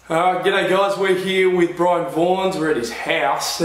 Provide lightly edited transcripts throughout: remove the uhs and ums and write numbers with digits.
G'day guys, we're here with Brian Vaughns. We're at his house.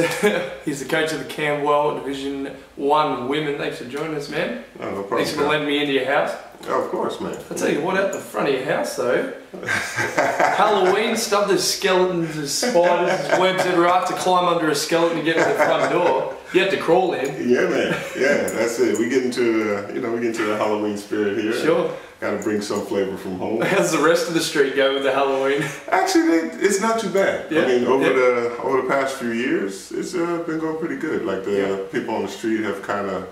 He's the coach of the Camberwell Division 1 Women. Thanks for joining us, man. Oh, no problem. Thanks for letting me into your house. Oh, of course, man. I'll tell you what, out the front of your house though, Halloween stuff, there's skeletons, there's spiders, there's webs that are up to climb under a skeleton to get to the front door. You have to crawl in. Yeah, man. Yeah, that's it. We get into we get into the Halloween spirit here. Sure. Got to bring some flavor from home. How's the rest of the street go with the Halloween? Actually, it's not too bad. Yeah. I mean, over the past few years, it's been going pretty good. Like the people on the street have kind of,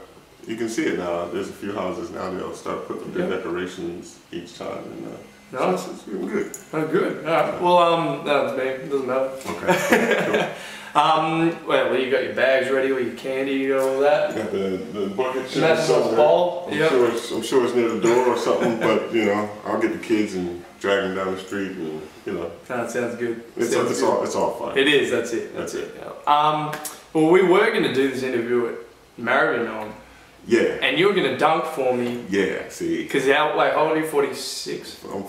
you can see it now. There's a few houses now they'll start putting their decorations each time, and nice. So it's been good. Oh, good. All right. Well, no, it's me. It doesn't matter. Okay. Cool. Well, you got your bags ready, with your candy, you got all that. Got the bucket. That's a bowl. I'm sure it's near the door or something, but I'll get the kids and drag them down the street, and That sounds good. It's all fun. It is. That's it. That's it. Yeah. Well, we were going to do this interview at Maribyrnong. Yeah. And you were going to dunk for me. Yeah. See. Because how old are you? 46. I'm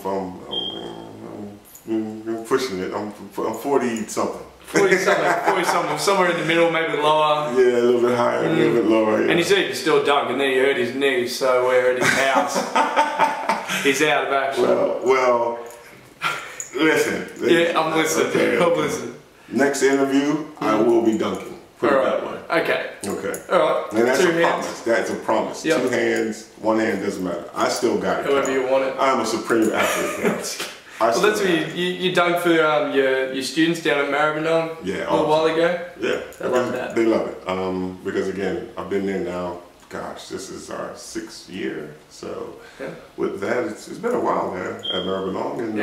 pushing it. I'm 40 something. 40 something, somewhere in the middle, maybe lower. Yeah, a little bit higher, a little bit lower. Yeah. And he said he could still dunk, and then he hurt his knee, so we're at his house. He's out of action. Well, listen. Yeah, I'm listening. Okay. I'm listening. Next interview, I will be dunking. Put it that way. Okay. Okay. All right. And that's 2 a hands. promise. That's a promise. Yep. 2 hands, 1 hand, doesn't matter. I still got it. However you want it. I'm a supreme athlete. Well, that's what you dunk for your students down at Maribyrnong a little while ago? Yeah. They love that. They love it. Because again, I've been there now, gosh, this is our 6th year. So with that, it's been a while there at Maribyrnong. And,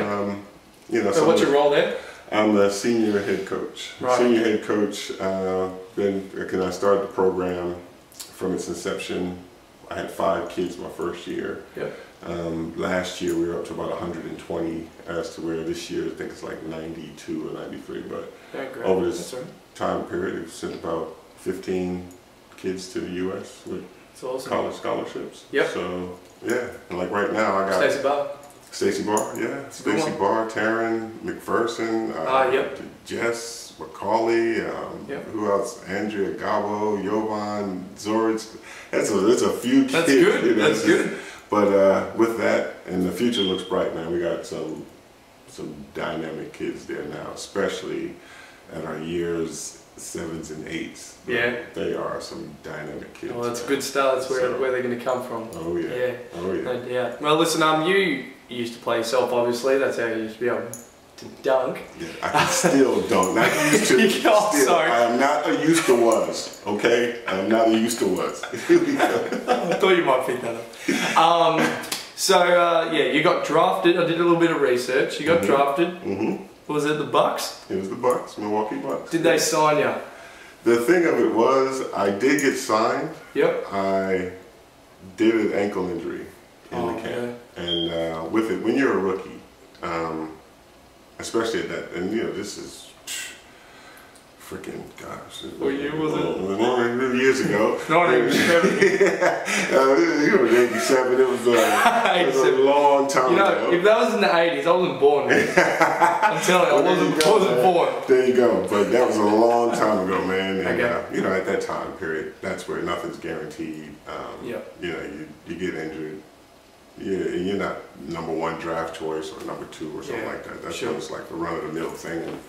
so what's your role there? I'm the senior head coach. Right. Senior head coach, I started the program from its inception. I had 5 kids my first year. Yep. Last year we were up to about 120, as to where this year I think it's like 92 or 93. But over this time period, we've sent about 15 kids to the U.S. with college scholarships. Yep. So yeah, and like right now I got Stacey Barr, yeah, Stacey Barr, Taryn McPherson, Jess McCauley, who else? Andrea Gabo, Jovan, Zorich. That's a few kids. That's good. That's good. But with that, and the future looks bright, man. We got some dynamic kids there now, especially at our years 7s and 8s. Yeah. They are some dynamic kids. Well, that's a good start. That's where they're going to come from. Oh yeah. Yeah. Oh yeah. No doubt. Well, listen, you used to play yourself, obviously. That's how you used to be able to dunk. Yeah, I can still dunk. Not used to. Sorry. I am not a used to was. Okay, I am not a used to was. I thought you might pick that up. You got drafted. I did a little bit of research. You got drafted. Was it the Bucks? It was the Bucks, Milwaukee Bucks. Did they sign you? The thing of it was, I did get signed. Yep. I did an ankle injury in the camp, and with it, when you're a rookie, especially at that, and this is freaking gosh. What year was it? Years ago. 1970. You were 87. It was a long time ago. If that was in the 80s, I wasn't born. I'm telling you, I wasn't born. There you go. But that was a long time ago, man. And at that time period, that's where nothing's guaranteed. You get injured. Yeah, and you're not #1 draft choice or #2 or something like that. That's just like the run-of-the-mill thing.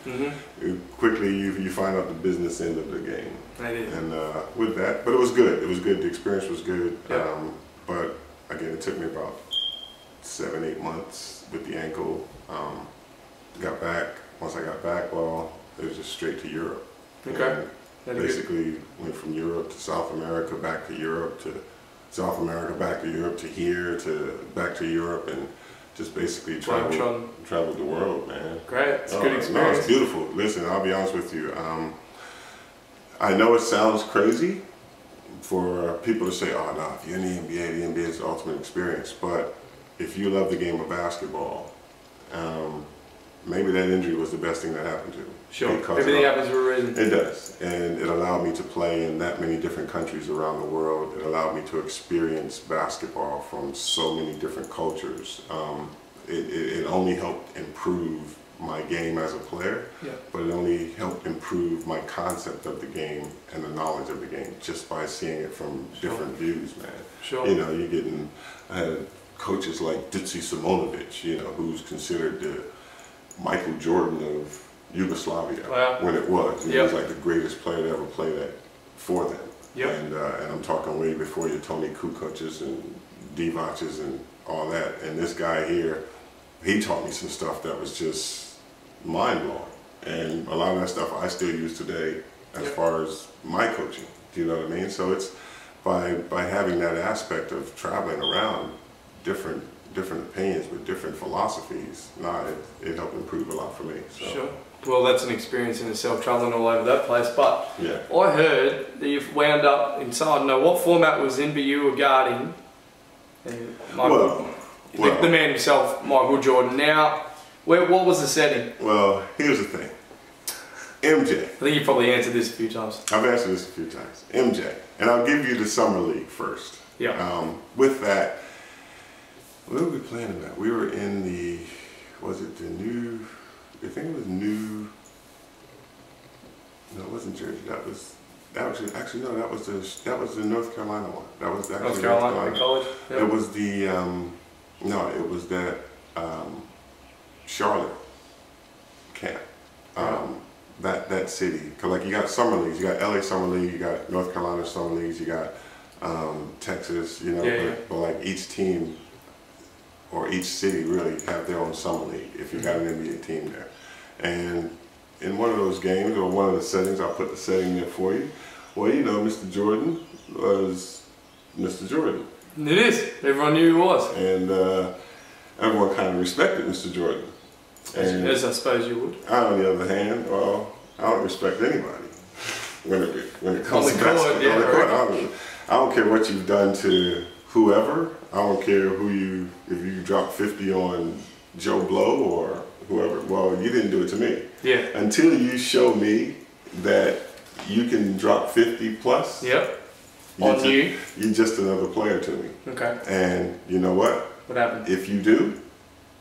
And quickly you find out the business end of the game. I did. And with that, but it was good. It was good. The experience was good. But again, it took me about 7-8 months with the ankle. Got back. Once I got back, well, it was just straight to Europe. Okay. Basically went from Europe to South America, back to Europe, to South America, back to Europe, to here, to back to Europe, and just basically traveled the world, man. Great, it's a good experience. No, it's beautiful. Listen, I'll be honest with you. I know it sounds crazy for people to say, "Oh no, if you're in the NBA is the ultimate experience." But if you love the game of basketball, maybe that injury was the best thing that happened to you. Sure, everything happens for a reason. It does, and it allowed me to play in that many different countries around the world. It allowed me to experience basketball from so many different cultures. It only helped improve my game as a player, but it only helped improve my concept of the game and the knowledge of the game just by seeing it from different views, man. Sure. You know, you're getting, I had coaches like Ditsi Simonovic, you know, who's considered the Michael Jordan of Yugoslavia when it was. He was like the greatest player to ever play that for them. And I'm talking way before your Tony Kukocs and Divacs and all that. And this guy here, he taught me some stuff that was just mind-blowing. And a lot of that stuff I still use today as far as my coaching. Do you know what I mean? So it's by having that aspect of traveling around different opinions with different philosophies, it helped improve a lot for me. So. Sure. Well, that's an experience in itself, traveling all over that place. But I heard that you've wound up in some, I don't know what format was in, but you were guarding the man himself, Michael Jordan. Now, what was the setting? Well, here's the thing. MJ. I think you probably answered this a few times. I've answered this a few times. MJ. And I'll give you the Summer League first. With that, where were we playing in that? We were in the, was it the new, I think it was new, no, it wasn't Jersey, that was actually no, that was the North Carolina one. That was actually North Carolina College? It was the, no, it was that Charlotte camp. That city, cause like you got summer leagues, you got LA Summer League, you got North Carolina Summer Leagues, you got Texas, you know, but like each team or each city really have their own summer league if you got an NBA team there. And in one of those games or one of the settings, I'll put the setting there for you. Well, you know, Mr. Jordan was Mr. Jordan. It is. Everyone knew who he was. And everyone kind of respected Mr. Jordan. As I suppose you would. I, on the other hand, well, I don't respect anybody when it comes to basketball. I don't care what you've done to whoever. I don't care if you drop 50 on Joe Blow or whoever. Well, you didn't do it to me. Until you show me that you can drop 50 plus. You're just another player to me. Okay. And you know what? What happened? If you do,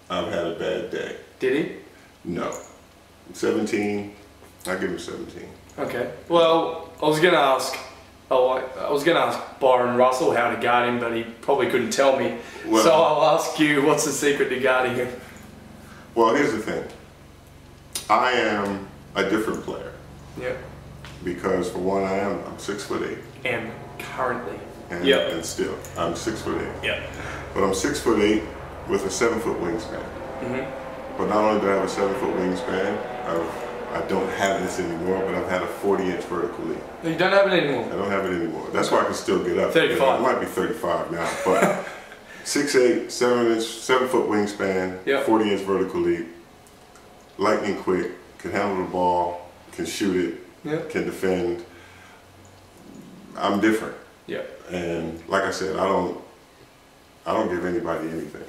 I've had a bad day. Did he? No. 17. I give him 17. Okay. Well, I was gonna ask Byron Russell how to guard him, but he probably couldn't tell me. Well, so I'll ask you, what's the secret to guarding him? Well, here's the thing. I am a different player. Because for one, I'm 6'8". And currently. And still, I'm 6'8". But I'm 6'8" with a 7-foot wingspan. But not only do I have a 7-foot wingspan, I don't have this anymore, but I've had a 40-inch vertical leap. You don't have it anymore? I don't have it anymore. That's why I can still get up. 35. You know, I might be 35 now, but 6'8", 7-foot wingspan, 40-inch vertical leap, lightning quick, can handle the ball, can shoot it, can defend. I'm different. And like I said, I don't give anybody anything.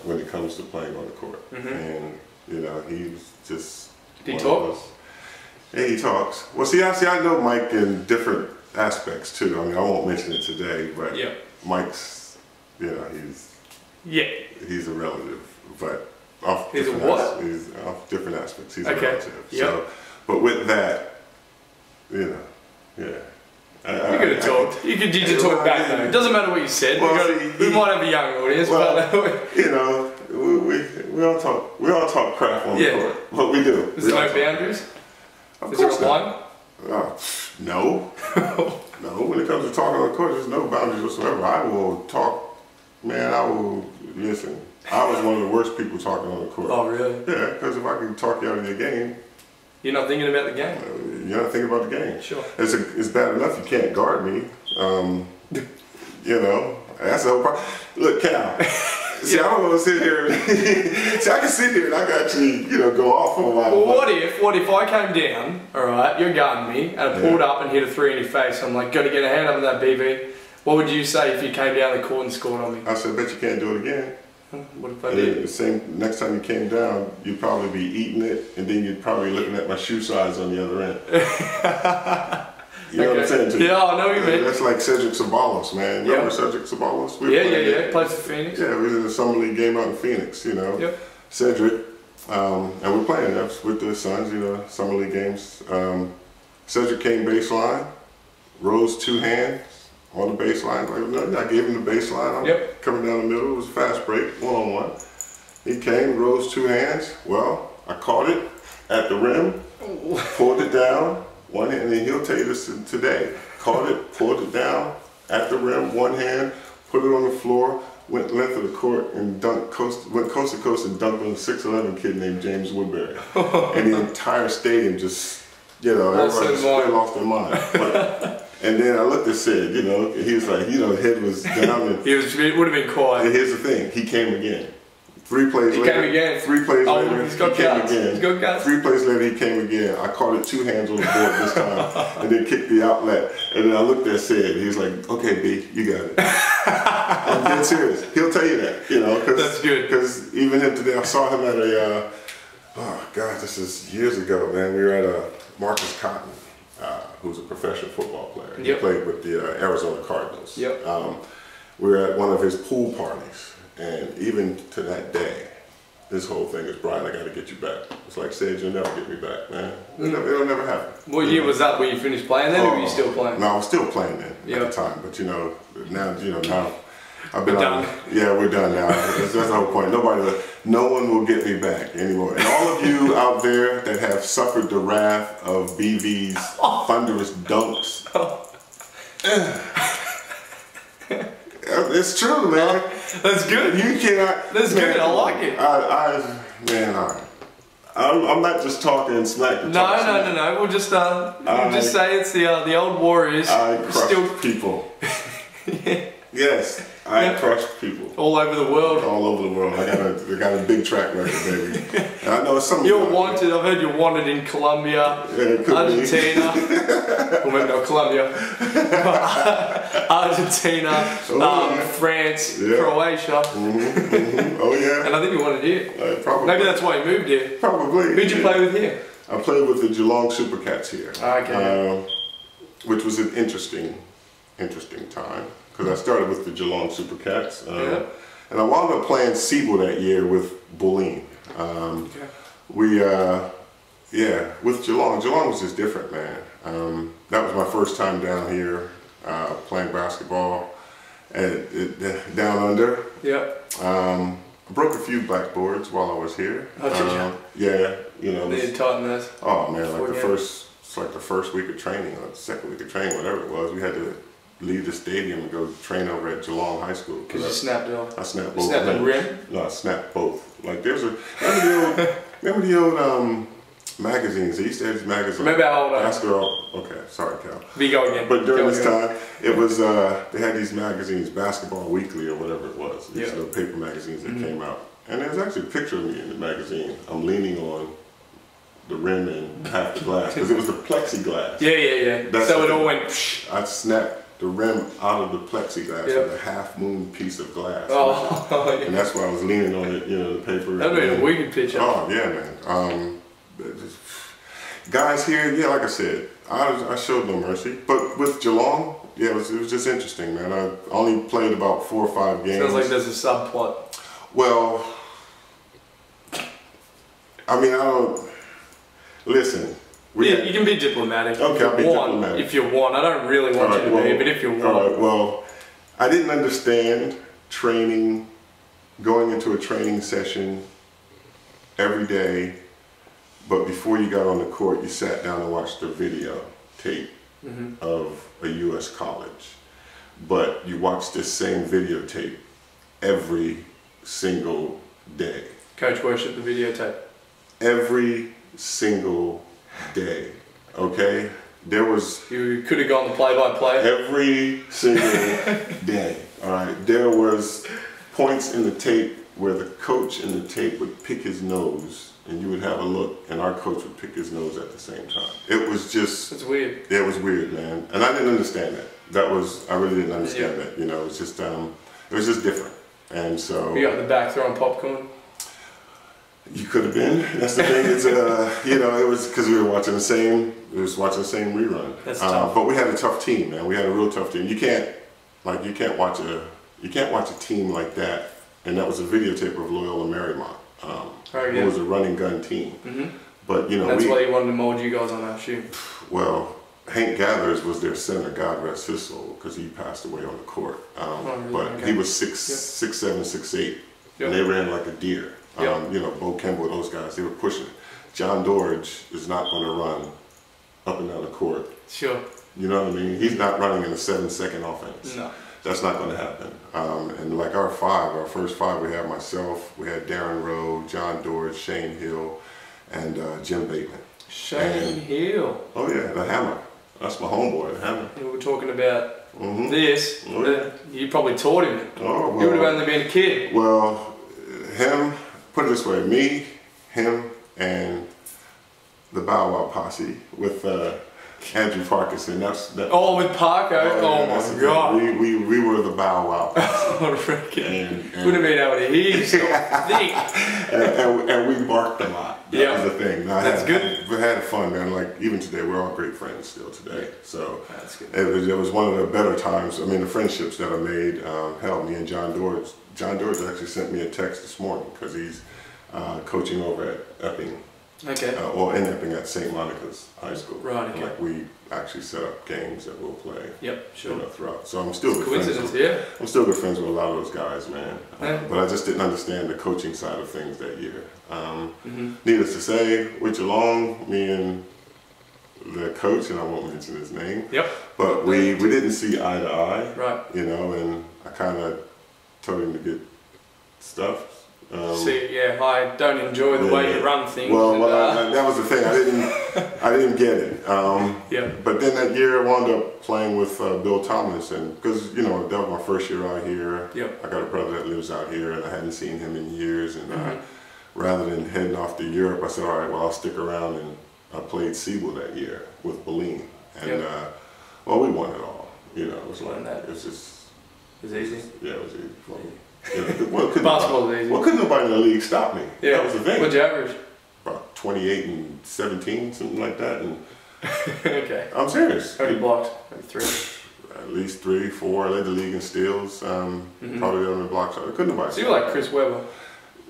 When it comes to playing on the court. And you know, he's just Did he talk? Yeah, he talks. Well, see, I know Mike in different aspects too. I mean, I won't mention it today, but Mike's, you know, he's a relative, but off he's off different aspects. He's a relative. So, but with that, you know, you could have talked. You could talk back though. It doesn't matter what you said. Well, we might have a young audience, but you know, we all talk crap on the court. What we do. Is there no boundaries? Is there a line? No. No. When it comes to talking on the court, there's no boundaries whatsoever. I will talk, man. Listen. I was one of the worst people talking on the court. Oh, really? Yeah, because if I can talk you out of your game. You're not thinking about the game? You're not thinking about the game. Sure. It's bad enough you can't guard me. You know, that's the whole problem. Look, Cal, see, I don't want to sit here. See, I can sit here and I can actually, you know, go off on a lot. Well, what if I came down, alright, you're guarding me, and I pulled up and hit a 3 in your face, I'm like, gotta get a hand up in that BB. What would you say if you came down the court and scored on me? I said, bet you can't do it again. What if I did? The same, next time you came down, you'd probably be eating it, and then you'd probably looking at my shoe size on the other end. You know what I'm saying? Yeah, I know what you mean. That's like Cedric Ceballos, man. Remember Cedric Ceballos? Yeah. Plays for Phoenix. Yeah, we was in the Summer League game out in Phoenix, you know. Cedric, And we're playing that with the Suns, you know, summer league games. Cedric came baseline, rose 2 hands on the baseline. I gave him the baseline. I'm coming down the middle. It was a fast break, 1-on-1. He came, rose 2 hands. Well, I caught it at the rim, pulled it down, 1 hand, and he'll tell you this today. Caught it, pulled it down at the rim, 1 hand, put it on the floor, went length of the court and went coast to coast and dunked on a 6'11" kid named James Woodbury. And the entire stadium just, you know, everybody just lost their mind. And then I looked at Sid, you know, he was like, you know, head was down. And it would have been quiet. And here's the thing, he came again. 3 plays later. He came again. 3 plays later, he's got he came guts. again. He's got guts. 3 plays later, he came again. I caught it 2 hands on the board this time, and then kicked the outlet. And then I looked at Sid. He was like, "Okay, B, you got it." I'm dead serious. He'll tell you that, you know, because that's good. Because even him today, I saw him at a. Oh God, this is years ago, man. We were at a Marcus Cotton, who's a professional football player. He played with the Arizona Cardinals. We were at one of his pool parties, and even to that day, this whole thing is, Brian, I got to get you back. It's like, Sage, you'll never get me back, man. It'll never happen. What year was that when you finished playing then, or were you still playing? No, I was still playing then at the time. But, you know, now I've been done. We're done now. That's the whole point. No one will get me back anymore. And all of you out there that have suffered the wrath of BV's thunderous dunks, it's true, man. That's good. You cannot. That's good. I like it. I'm not just talking smack. No. We'll just say it's the old Warriors. I crush people. Yes, I crush people. All over the world. All over the world. I got a big track record, baby. And I know some. You're wanted. I've heard you're wanted in Colombia, Argentina. Well, maybe not Colombia. Argentina, France, Croatia. Oh yeah. And I think you wanted here. Probably. Maybe that's why you moved here. Probably. Who'd you play with here? I played with the Geelong Supercats here. Okay. Which was an interesting time. Because I started with the Geelong Supercats, and I wound up playing Siebel that year with Bulleen. With Geelong. Geelong was just different, man. That was my first time down here playing basketball down under. I broke a few blackboards while I was here. You know. They taught us. Oh man, like the first week of training, or the second week of training, whatever it was, we had to leave the stadium and go train over at Geelong High School. Because you snapped it off? I snapped both. Snapped the rim? No, I snapped both. Like there's remember the old magazines? They used to have these magazines. Remember how old I am? Okay, sorry, Cal. We go again. But during this time, it was, they had these magazines, Basketball Weekly or whatever it was. These little paper magazines that came out. And there's actually a picture of me in the magazine. I'm leaning on the rim and half the glass, because it was the plexiglass. So it all went psh. I snapped the rim out of the plexiglass with a half moon piece of glass. And that's why I was leaning on it, you know, the paper. That would be a wicked picture. Oh yeah, man. Guys here, like I said, I showed no mercy. But with Geelong, it was just interesting, man. I only played about 4 or 5 games. Sounds like there's a subplot. Well, I mean, I don't. Listen. You can be diplomatic. Okay, I'll be diplomatic. If you want. I don't really want you to be, but if you want. All right, well, I didn't understand training, going into a training session every day, but before you got on the court, you sat down and watched the video tape of a U.S. college. But you watched this same videotape every single day. Coach worshipped the videotape. Every single day, okay? There was... You could have gone the play-by-play. Every single day, all right? There was points in the tape where the coach in the tape would pick his nose, and you would have a look, and our coach would pick his nose at the same time. It was just... It's weird. It was weird, man. And I didn't understand that. I really didn't understand that, you know? It was just different. And so... You got in the back throwing popcorn? You could have been. That's the thing. It's you know, it was because we were watching the same. Rerun. That's tough. But we had a tough team, man. We had a real tough team. You can't watch a team like that. And that was a videotape of Loyola Marymount. who was a running gun team. But you know, that's why he wanted to mold you guys on, I assume. Well, Hank Gathers was their center, God rest his soul, because he passed away on the court. But he was 6'7", 6'8", and they ran like a deer. You know, Bo Kimball, those guys, they were pushing it. John Dorge is not going to run up and down the court. Sure. You know what I mean? He's not running in a 7-second offense. No. That's not going to happen. And like our first five, we had myself, we had Darren Rowe, John Dorge, Shane Hill, and Jim Bateman. Shane Hill. Oh yeah, the Hammer. That's my homeboy, the Hammer. We were talking about this. You probably taught him it. Oh, well, you would have only been a kid. Well, him, put it this way, me, him, and the Bow Wow Posse with Andrew Parkinson. Oh, with Parko? Oh my God. We were the Bow Wow Posse. What a freaking. Wouldn't have been able to hear you. and we barked a lot. That was the thing. No, that's good. We had fun, man. Like, even today, we're all great friends still today. So that's good. It was one of the better times. I mean, the friendships that I made, hell, me and John Dorge. John Dorge actually sent me a text this morning because he's coaching over at Epping. Okay. Or in Epping at St. Monica's High School. Right, okay. Like, we actually set up games that we'll play. Yep, sure. You know, throughout. So I'm still good friends with, I'm still good friends with a lot of those guys, man. But I just didn't understand the coaching side of things that year. Needless to say, Richard Long, me and the coach, and I won't mention his name. Yep. But we didn't see eye to eye. Right. You know, and I kind of told him to get stuff. I don't enjoy the way you run things. Well, that was the thing. I didn't get it. But then that year, I wound up playing with Bill Thomas, and because you know that was my first year out here. I got a brother that lives out here, and I hadn't seen him in years. And rather than heading off to Europe, I said, all right, well, I'll stick around, and I played Siebel that year with Boleyn, and well, we won it all. You know, it was like it was just. It was easy. Yeah, it was easy. Basketball is easy. Well, couldn't nobody in the league stop me. That was the thing. What'd you average? About 28 and 17, something like that. And okay. I'm serious. How many blocks? Maybe 3? At least 3, 4. I led the league in steals. Probably the other blocks. Couldn't nobody. So you're like Chris Webber.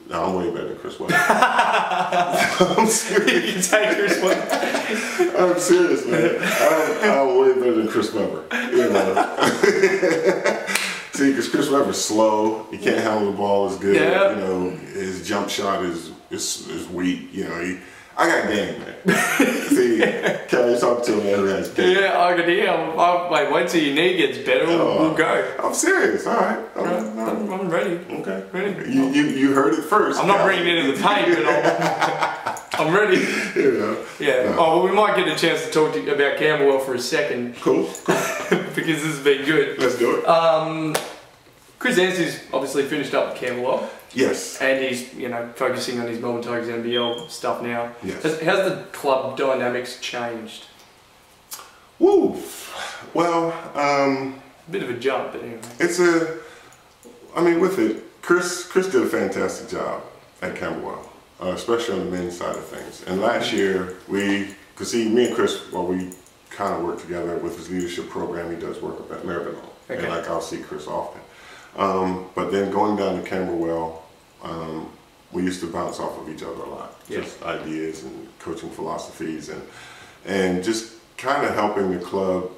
No, I'm way better than Chris Webber. I'm serious. You can take Chris Webber. I'm serious, man. I'm way better than Chris Webber. You know. See, because Chris Webber's slow, he can't handle the ball as good. You know, his jump shot is weak. You know, I got game, man. See, can you talk to him every day? Yeah, I can hear. Like, wait till your knee gets better, we'll go. I'm serious. All right, I'm ready. Okay, ready. You heard it first. I'm not bringing it into the paint, but I'm ready. You know. Yeah. Oh, well, we might get a chance to talk to you about Camberwell for a second. Cool. Because this has been good. Let's do it. Chris Anstey's obviously finished up with Camberwell. Yes. And he's, you know, focusing on his Melbourne Tigers NBL stuff now. Yes. How's the club dynamics changed? Woo. Well, a bit of a jump, but anyway. I mean, with it, Chris did a fantastic job at Camberwell, especially on the men's side of things. And last year, because me and Chris, we kind of work together with his leadership program. He does work up at Maribyrnong. Okay. And like, I'll see Chris often. But then going down to Camberwell, we used to bounce off of each other a lot. Just ideas and coaching philosophies and just kind of helping the club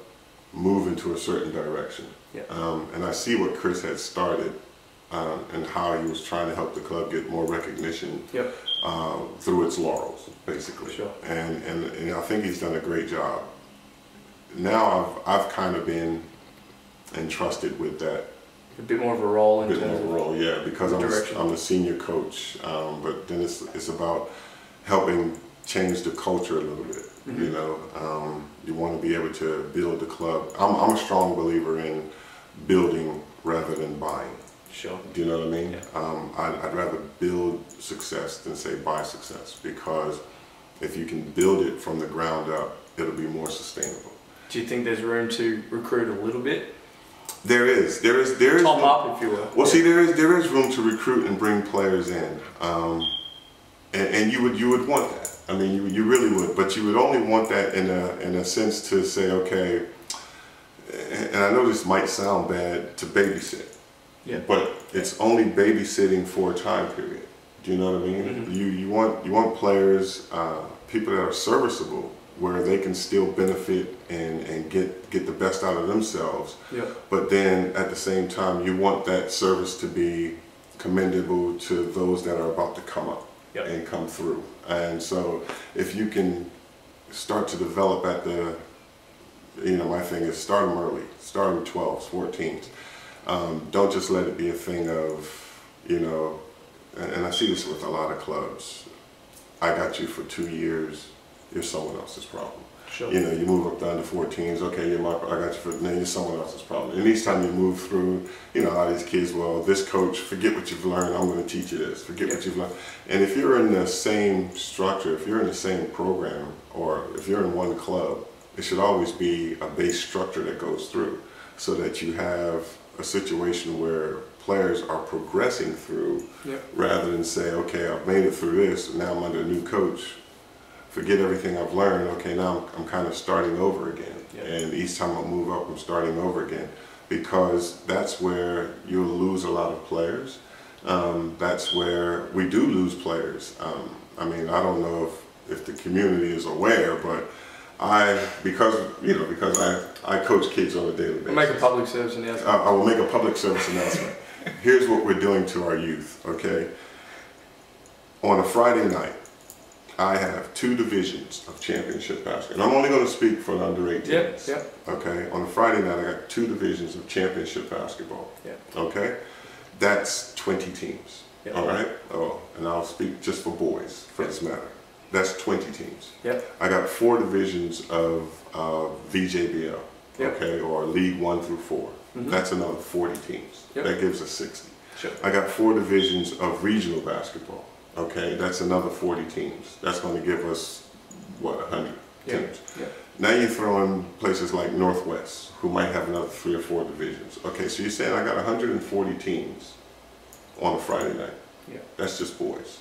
move into a certain direction. And I see what Chris had started and how he was trying to help the club get more recognition through its laurels, basically. And I think he's done a great job. Now I've kind of been entrusted with that. A bit more of a role in terms of because I'm the senior coach, but then it's about helping change the culture a little bit. You know, you want to be able to build the club. I'm a strong believer in building rather than buying. Sure. Do you know what I mean? I'd rather build success than say buy success, because if you can build it from the ground up, it'll be more sustainable. Do you think there's room to recruit a little bit? There is. Top up, if you will. Well, see, there is room to recruit and bring players in, and you would want that. I mean, you really would, but you would only want that in a sense to say, okay. And I know this might sound bad, to babysit, but it's only babysitting for a time period. Do you know what I mean? You want players, people that are serviceable, where they can still benefit and get the best out of themselves. But then at the same time, you want that service to be commendable to those that are about to come up and come through. And so if you can start to develop at the, my thing is start them early, start them 12s, 14s. Don't just let it be a thing of, and I see this with a lot of clubs. I got you for 2 years, you're someone else's problem. Sure. You move up down to 14s, okay, I got you for, now you're someone else's problem. And each time you move through, a lot of these kids, well, this coach, forget what you've learned, I'm going to teach you this, forget what you've learned. And if you're in the same structure, if you're in the same program, or if you're in one club, it should always be a base structure that goes through, so that you have a situation where players are progressing through, rather than say, okay, I've made it through this, now I'm under a new coach, forget everything I've learned, okay, now I'm kind of starting over again. And each time I move up, I'm starting over again, because that's where you'll lose a lot of players. That's where we do lose players. I mean, I don't know if the community is aware, but because I coach kids on a daily basis. I'll make a public service announcement. I will make a public service announcement. Here's what we're doing to our youth, okay? On a Friday night, I have 2 divisions of championship basketball. And I'm only going to speak for the under 18s. Okay? On a Friday night, I got 2 divisions of championship basketball. Okay? That's 20 teams. All right? Oh, and I'll speak just for boys, for this matter. That's 20 teams. I got 4 divisions of VJBL, okay, or League 1 through 4. That's another 40 teams. That gives us 60. I got 4 divisions of regional basketball. Okay, that's another 40 teams. That's going to give us, what, 100 teams. Now you throw in places like Northwest, who might have another 3 or 4 divisions. Okay, so you're saying I got 140 teams on a Friday night. That's just boys.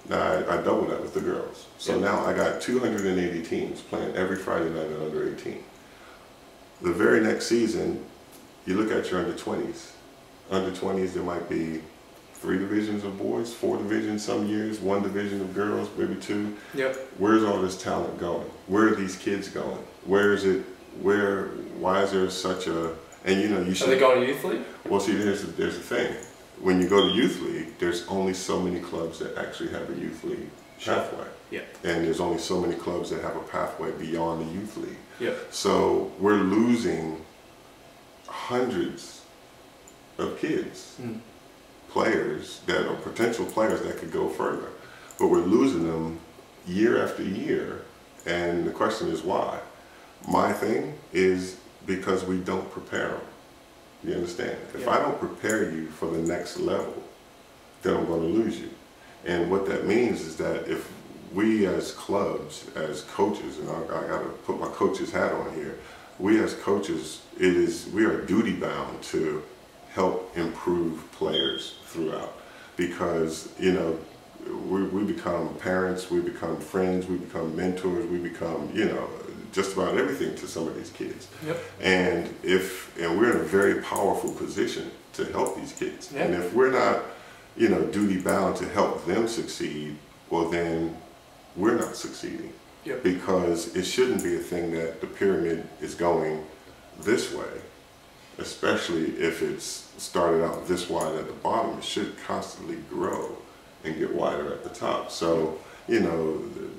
Now I double that with the girls. So now I got 280 teams playing every Friday night at under 18. The very next season, you look at your under 20s. Under 20s, there might be 3 divisions of boys, 4 divisions some years, 1 division of girls, maybe 2. Where's all this talent going? Where are these kids going? Where is it, why is there such a, and you should. Are they going to youth league? Well, see, there's the thing. When you go to youth league, there's only so many clubs that actually have a youth league pathway. And there's only so many clubs that have a pathway beyond the youth league. So we're losing hundreds of kids. Players that are potential players that could go further, but we're losing them year after year, and the question is why? My thing is because we don't prepare them. You understand? If I don't prepare you for the next level, then I'm going to lose you. And what that means is that if we as clubs, as coaches, and I got to put my coach's hat on here, we as coaches, we are duty bound to help improve players throughout, because we become parents, we become friends, we become mentors, we become just about everything to some of these kids. And we're in a very powerful position to help these kids. And if we're not duty bound to help them succeed, well then we're not succeeding. Because it shouldn't be a thing that the pyramid is going this way. Especially if it's started out this wide at the bottom, it should constantly grow and get wider at the top. So,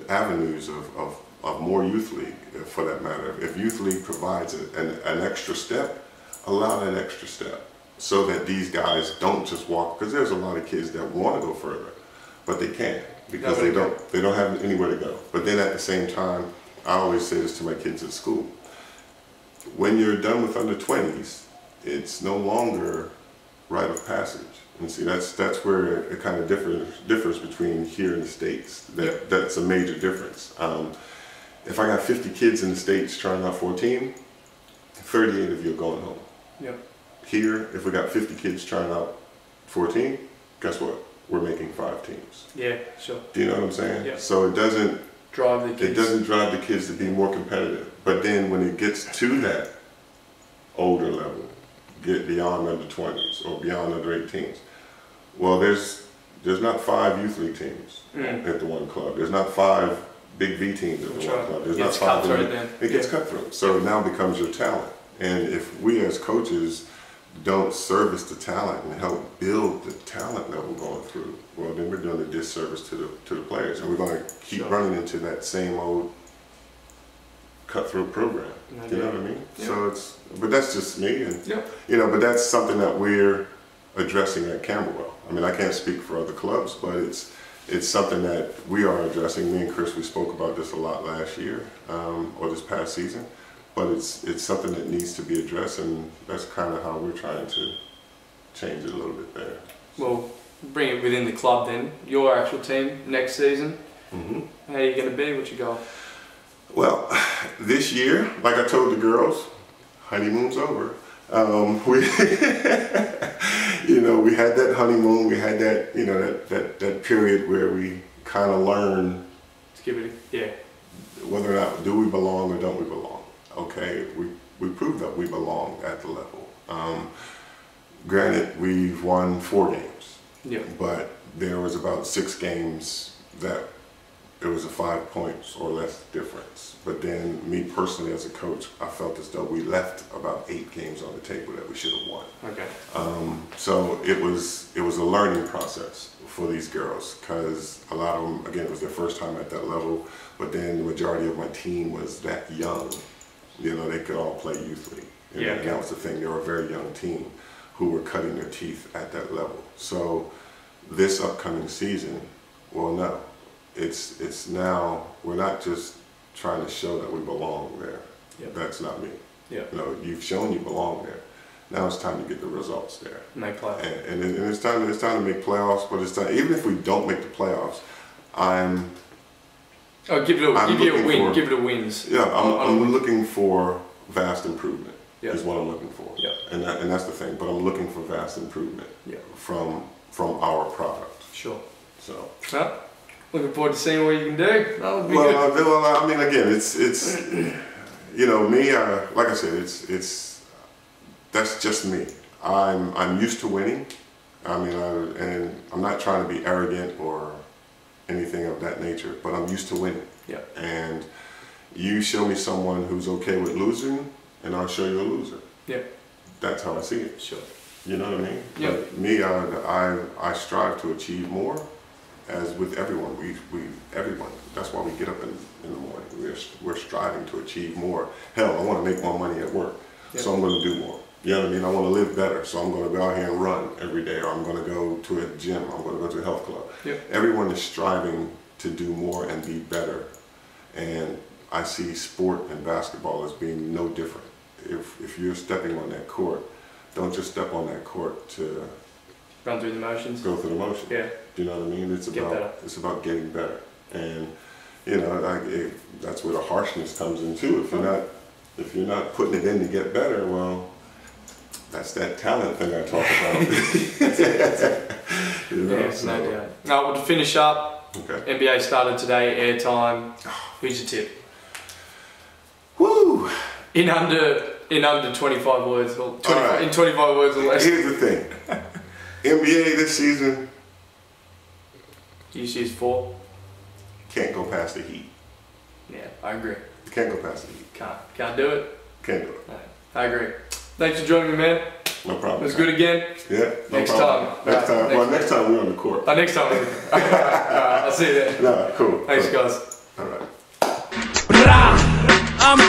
avenues of more youth league, for that matter. If youth league provides an extra step, allow that extra step, so that these guys don't just walk, because there's a lot of kids that want to go further, but they can't, because they don't have anywhere to go. But then at the same time, I always say this to my kids at school. When you're done with under 20s, it's no longer rite of passage. And see, that's where it kind of differs between here in the States. That's a major difference. If I got 50 kids in the States trying out for a team, 38 of you are going home. Here, if we got 50 kids trying out for a team, guess what? We're making 5 teams. Do you know what I'm saying? So it doesn't drive the kids. It doesn't drive the kids to be more competitive. But then when it gets to that older level, get beyond under 20s or beyond under 18s, well, there's There's not 5 youth league teams at the one club. There's not 5 big V teams at the one club. There's not 5. It gets cutthroat. So it now becomes your talent. And if we as coaches don't service the talent and help build the talent level going through, well, then we're doing a disservice to the players, and we're going to keep running into that same old cutthroat program. You know what I mean? So but that's just me, and you know, but that's something that we're addressing at Camberwell. I mean, I can't speak for other clubs, but it's something that we are addressing. Me and Chris, we spoke about this a lot last year, or this past season. But it's something that needs to be addressed, and that's kind of how we're trying to change it a little bit there. Well, bring it within the club then. Your actual team next season. How are you going to be? What's your goal? Well, this year, like I told the girls, honeymoon's over. You know, we had that honeymoon. We had that, you know, that period where we kind of learn. Whether or not do we belong or don't we belong. Okay, we proved that we belong at the level. Granted, we've won 4 games, but there was about 6 games that it was a 5 points or less difference. But then, me personally as a coach, I felt as though we left about 8 games on the table that we should have won. Okay. So it was a learning process for these girls, because a lot of them, again, it was their first time at that level. But then the majority of my team was that young. You know, they could all play youth league. And that was the thing. They were a very young team who were cutting their teeth at that level. So this upcoming season, well, no. It's now, we're not just trying to show that we belong there. That's not me. You know, you've shown you belong there. Now it's time to get the results there. Make playoffs. And it's time to make playoffs, but it's time, even if we don't make the playoffs, give it a wins. Yeah, I'm looking for vast improvement. Is what I'm looking for. And that's the thing. But I'm looking for vast improvement. From our product. Sure. So. Well, looking forward to seeing what you can do. That would be good. Well, I mean, again, it's you know, me. Like I said, that's just me. I'm used to winning. I mean, and I'm not trying to be arrogant or anything of that nature, but I'm used to winning. And you show me someone who's okay with losing, and I'll show you a loser. That's how I see it. Sure. You know what I mean? But me, I strive to achieve more, as with everyone. Everyone. That's why we get up in the morning. We're striving to achieve more. Hell, I want to make more money at work, so I'm going to do more. You know what I mean? I want to live better, so I'm going to go out here and run every day, or I'm going to go to a gym, I'm going to go to a health club. Everyone is striving to do more and be better, and I see sport and basketball as being no different. If you're stepping on that court, don't just step on that court to run through the motions. Go through the motions. Do you know what I mean? It's about getting better, and you know, that's where the harshness comes in too. If you're not putting it in to get better, well. That's that talent thing I talk about. You know, no doubt. Now, well, to finish up, NBA started today, airtime. Who's your tip? Woo! In under 25 words, or in 25 words or less. Here's the thing. NBA this season. You choose 4. Can't go past the Heat. Yeah, I agree. You can't go past the Heat. Can't do it. Can't do it. No, I agree. Thanks for joining me, man. No problem. It was good again. Yeah, next time. Next time we're on the court. Next time. I'll see you there. No, cool. Thanks, guys. All right. I'm